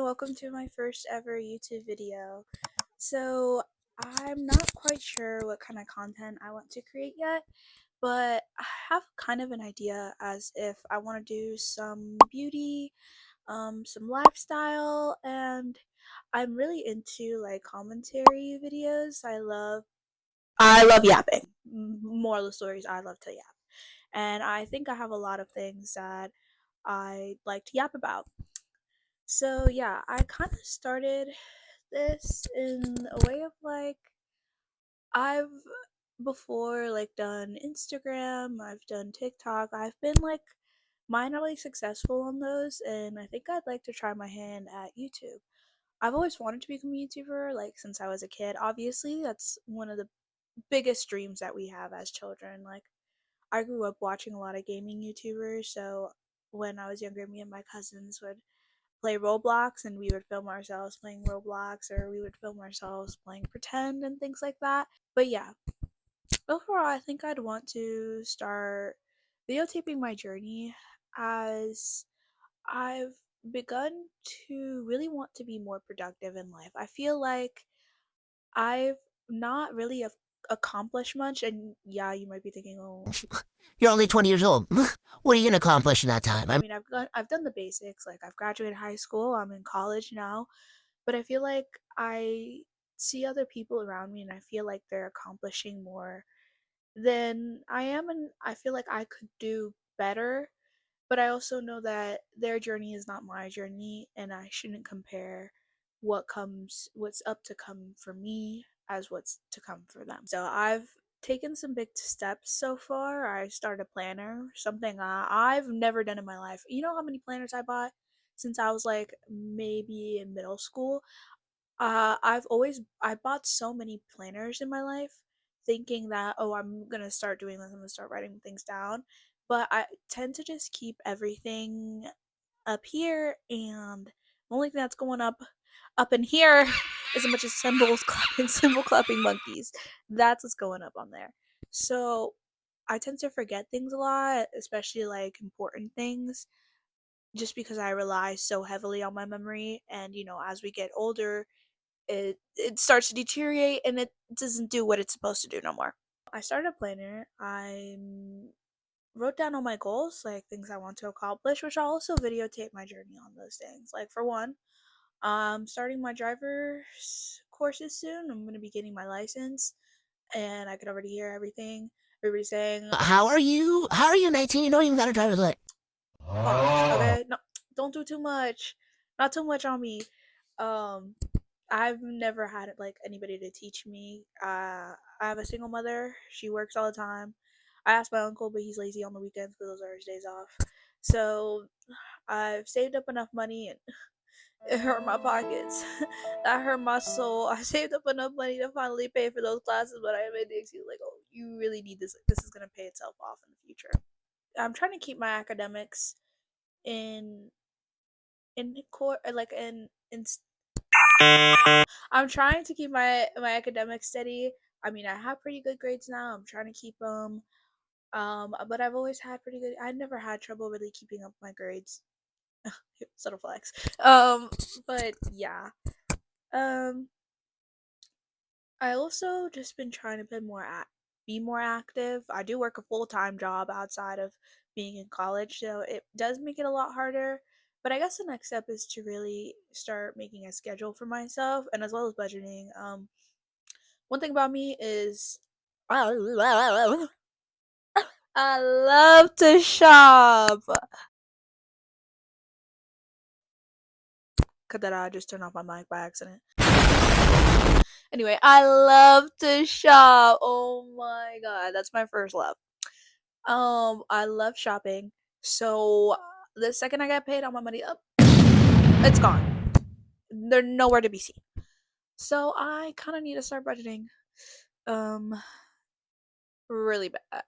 welcome to my first ever YouTube video. So, I'm not quite sure what kind of content I want to create yet, but I have kind of an idea as if I want to do some beauty, some lifestyle, and I'm really into like commentary videos. I love yapping. Moral of the stories, I love to yap. And I think I have a lot of things that I like to yap about. So yeah, I kind of started this in a way of like I've before like done Instagram, I've done TikTok. I've been like minorly successful on those, and I think I'd like to try my hand at YouTube. I've always wanted to become a YouTuber like since I was a kid. Obviously, that's one of the biggest dreams that we have as children. Like I grew up watching a lot of gaming YouTubers, so when I was younger, me and my cousins would play Roblox and we would film ourselves playing Roblox, or we would film ourselves playing pretend and things like that. But yeah, overall I think I'd want to start videotaping my journey as I've begun to really want to be more productive in life. I feel like I've not really accomplished much, and yeah, you might be thinking, oh, You're only 20 years old. What are you going to accomplish in that time? I mean, I've done the basics. Like I've graduated high school, I'm in college now, but I feel like I see other people around me and I feel like they're accomplishing more than I am, and I feel like I could do better, but I also know that their journey is not my journey and I shouldn't compare what's up to come for me as what's to come for them. So I've taken some big steps so far. I started a planner, something I've never done in my life. You know how many planners I bought since I was like maybe in middle school? I bought so many planners in my life, thinking that oh I'm gonna start doing this, I'm gonna start writing things down, but I tend to just keep everything up here, and the only thing that's going up in here is a bunch of cymbals clapping, cymbal clapping monkeys. That's what's going up on there. So I tend to forget things a lot, especially like important things, just because I rely so heavily on my memory. And as we get older, it starts to deteriorate and it doesn't do what it's supposed to do no more. I started a planner. I wrote down all my goals, like things I want to accomplish, which I'll also videotape my journey on those things. Like for one, starting my driver's courses soon. I'm gonna be getting my license, and I can already hear everybody saying, How are you 19? You don't even got a driver's license. "Pause." Okay, no, don't do too much. Not too much on me. Um, I've never had like anybody to teach me. I have a single mother. She works all the time. I asked my uncle, but he's lazy on the weekends because those are his days off. So I've saved up enough money, and it hurt my pockets. That hurt my soul. I saved up enough money to finally pay for those classes, but I made the excuse like, "Oh, you really need this. This is gonna pay itself off in the future." I'm trying to keep my academics in court, like in I'm trying to keep my academics steady. I mean, I have pretty good grades now. I'm trying to keep them. But I've always had pretty good. I never had trouble really keeping up my grades. Subtle flex. But yeah. Um, I also just been trying to be more active. I do work a full-time job outside of being in college, so it does make it a lot harder. But I guess the next step is to really start making a schedule for myself, and as well as budgeting. One thing about me is I love to shop. Cut that out. I just turned off my mic by accident. Anyway, I love to shop. Oh my god, that's my first love. I love shopping. So the second I get paid, all my money up, it's gone. They're nowhere to be seen. So I kind of need to start budgeting. Um, really bad.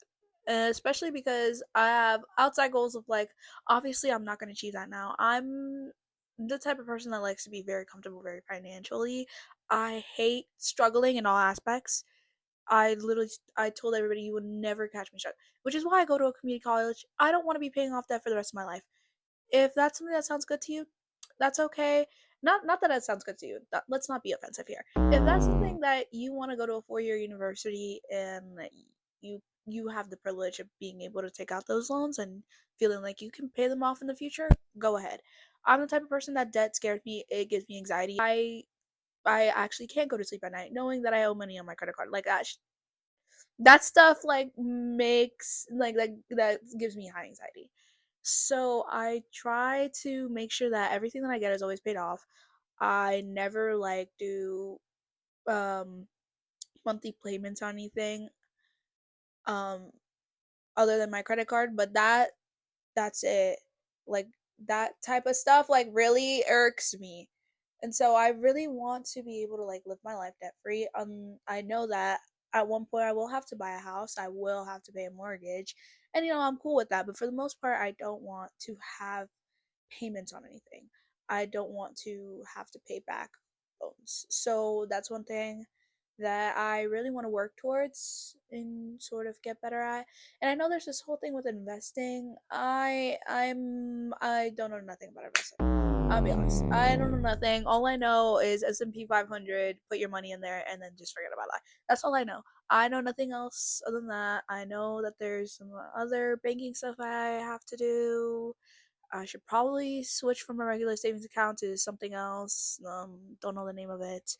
Especially because I have outside goals of like, obviously I'm not going to achieve that now. I'm the type of person that likes to be very comfortable very financially. I hate struggling in all aspects. I told everybody you would never catch me struggling, which is why I go to a community college. I don't want to be paying off debt for the rest of my life. If that's something that sounds good to you, that's okay. not that that sounds good to you. Let's not be offensive here. If that's something that you want to go to a 4-year university and you have the privilege of being able to take out those loans and feeling like you can pay them off in the future, go ahead. I'm the type of person that debt scares me. It gives me anxiety. I actually can't go to sleep at night knowing that I owe money on my credit card. Like that stuff like makes like that gives me high anxiety. So I try to make sure that everything that I get is always paid off. I never like do um monthly payments on anything um other than my credit card, but that's it. Like that type of stuff like really irks me. And so I really want to be able to like live my life debt free. I know that at one point I will have to buy a house, I will have to pay a mortgage, and I'm cool with that. But for the most part, I don't want to have payments on anything. I don't want to have to pay back loans. So that's one thing that I really want to work towards and sort of get better at. And I know there's this whole thing with investing. I don't know nothing about investing. I'll be honest. I don't know nothing. All I know is S&P 500, put your money in there and then just forget about it. That's all I know. I know nothing else other than that. I know that there's some other banking stuff I have to do. I should probably switch from a regular savings account to something else. Don't know the name of it.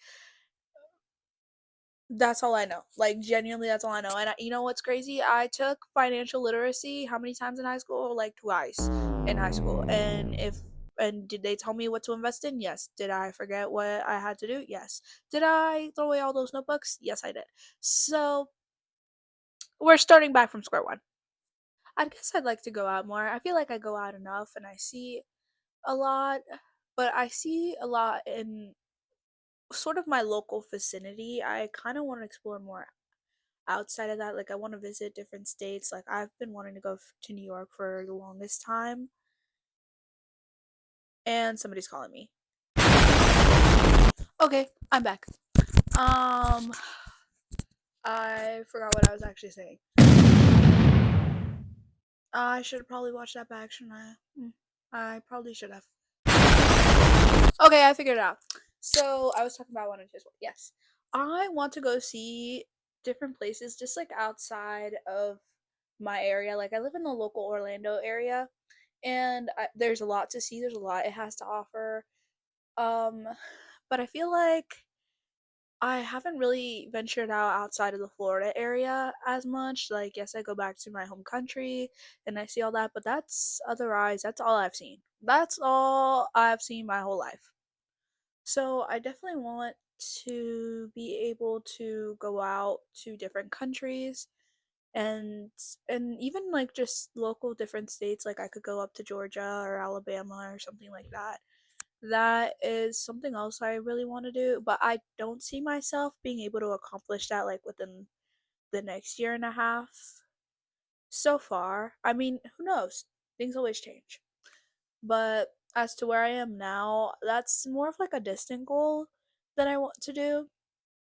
That's all I know. Like genuinely, that's all I know. And you know what's crazy? I took financial literacy how many times in high school? Like twice in high school. And did they tell me what to invest in? Yes. Did I forget what I had to do? Yes. Did I throw away all those notebooks? Yes, I did. So we're starting back from square one. I guess I'd like to go out more. I feel like I go out enough and I see a lot, but I see a lot in sort of my local vicinity. I kind of want to explore more outside of that. Like I want to visit different states. Like I've been wanting to go to New York for the longest time, and somebody's calling me. Okay, I'm back. um I forgot what I was actually saying. I should have probably watched that back, shouldn't I? I probably should have. Okay, I figured it out. So I was talking about wanting to explore. Yes, I want to go see different places, just like outside of my area. Like I live in the local Orlando area, and there's a lot to see. There's a lot it has to offer. Um, but I feel like I haven't really ventured out outside of the Florida area as much. Like, yes, I go back to my home country and I see all that, but that's all I've seen. That's all I've seen my whole life. So I definitely want to be able to go out to different countries and even like just local different states. Like I could go up to Georgia or Alabama or something like that. That is something else I really want to do, but I don't see myself being able to accomplish that like within the next year and a half so far. I mean, who knows? Things always change. But as to where I am now, that's more of like a distant goal that I want to do.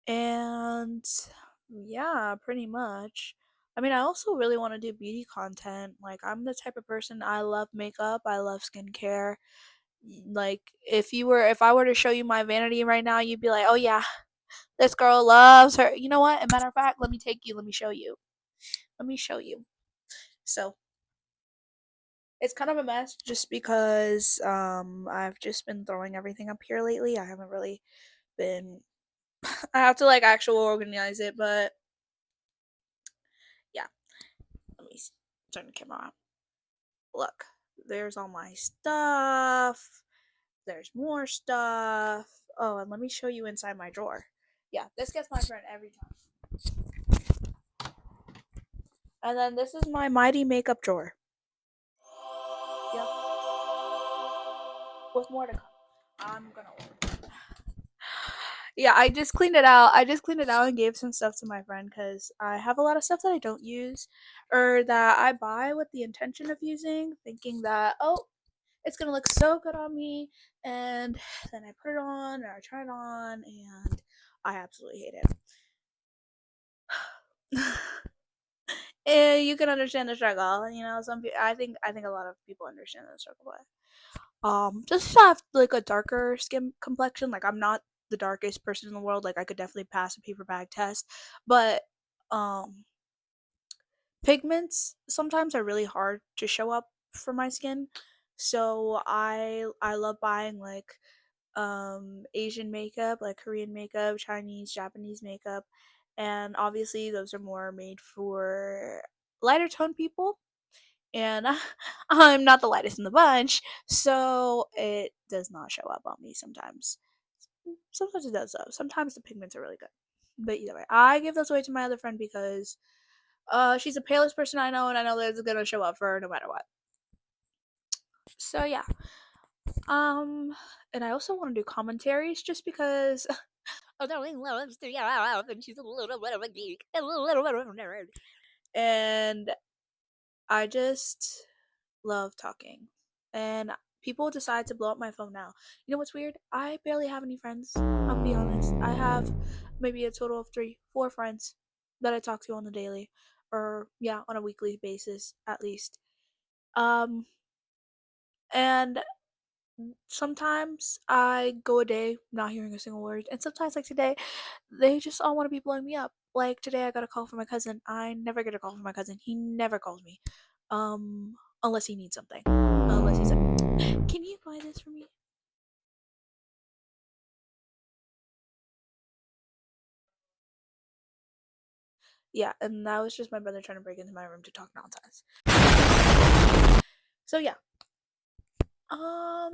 And yeah, pretty much. I mean, I also really want to do beauty content. Like, I'm the type of person, I love makeup, I love skincare. Like, if I were to show you my vanity right now, you'd be like, oh yeah, this girl loves her. You know what? As a matter of fact, let me take you, let me show you. Let me show you. So, it's kind of a mess just because I've just been throwing everything up here lately. I haven't really been I have to like actual organize it, but yeah. Let me turn the camera on. Look, there's all my stuff. There's more stuff. Oh, and let me show you inside my drawer. Yeah, this gets my friend every time. And then this is my mighty makeup drawer. Yep, with more to come. I'm gonna order. Yeah, I just cleaned it out. I just cleaned it out and gave some stuff to my friend because I have a lot of stuff that I don't use or that I buy with the intention of using, thinking that, oh, it's gonna look so good on me, and then I put it on or I try it on and I absolutely hate it. And you can understand the struggle, some people, I think a lot of people understand the struggle, but Just to have like a darker skin complexion. Like I'm not the darkest person in the world. Like I could definitely pass a paper bag test, but um pigments sometimes are really hard to show up for my skin. So I love buying like Asian makeup, like Korean makeup, Chinese, Japanese makeup, and obviously those are more made for lighter tone people. And I'm not the lightest in the bunch, so it does not show up on me sometimes. Sometimes it does though. Sometimes the pigments are really good. But either way, I give those away to my other friend because she's the palest person I know, and I know that it's gonna show up for her no matter what. So yeah. Um, and I also want to do commentaries just because oh, darling loves to yell, and she's a little bit of a geek, a little bit of a nerd. And I just love talking. And people decide to blow up my phone now. You know what's weird? I barely have any friends. I'll be honest. I have maybe a total of 4 friends that I talk to on the daily, or yeah, on a weekly basis at least. Um, and sometimes I go a day not hearing a single word, and sometimes, like today, they just all want to be blowing me up. Like today, I got a call from my cousin. I never get a call from my cousin. He never calls me, unless he needs something. Unless he's like, "Can you buy this for me?" Yeah, and that was just my brother trying to break into my room to talk nonsense. So yeah, um,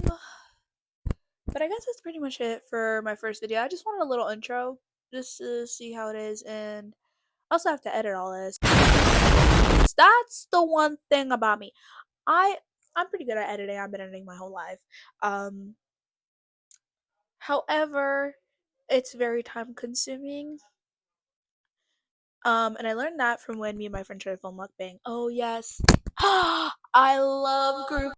but I guess that's pretty much it for my first video. I just wanted a little intro just to see how it is, and I also have to edit all this. That's the one thing about me. I I'm pretty good at editing. I've been editing my whole life. Um, however, it's very time consuming. And I learned that from when me and my friend tried to film mukbang. Oh yes, I love group.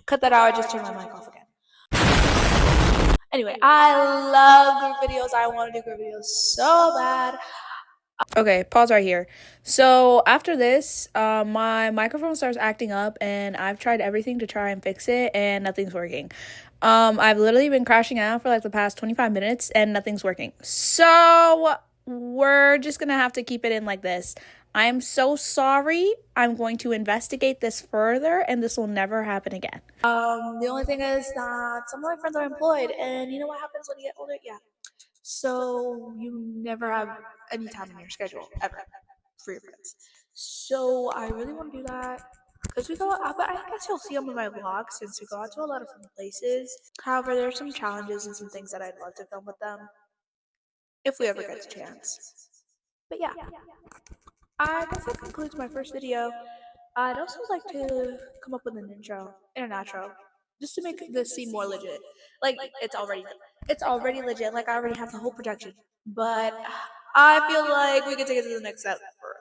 Cut that out. I just turned my mic off again. Anyway, I love group videos. I want to do group videos so bad. Okay, pause right here. So after this, my microphone starts acting up, and I've tried everything to try and fix it, and nothing's working. I've literally been crashing out for like the past 25 minutes, and nothing's working. So we're just gonna have to keep it in like this. I'm so sorry. I'm going to investigate this further, and this will never happen again. The only thing is that some of my friends are employed, and you know what happens when you get older? Yeah, so you never have any time in your schedule ever for your friends. So I really want to do that because we go out, but I guess you'll see them in my vlogs since we go out to a lot of fun places. However, there are some challenges and some things that I'd love to film with them if we ever get the chance. But yeah, I guess that concludes my first video. I'd also like to come up with an intro and an outro just to make this seem more legit. Like it's already legit. Like I already have the whole production, but I feel like we could take it to the next step further.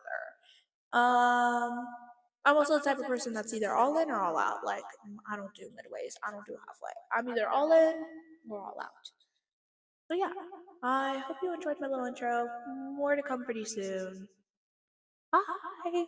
I'm also the type of person that's either all in or all out. Like I don't do midways. I don't do halfway. I'm either all in or all out. So yeah, I hope you enjoyed my little intro. More to come pretty soon. Bye.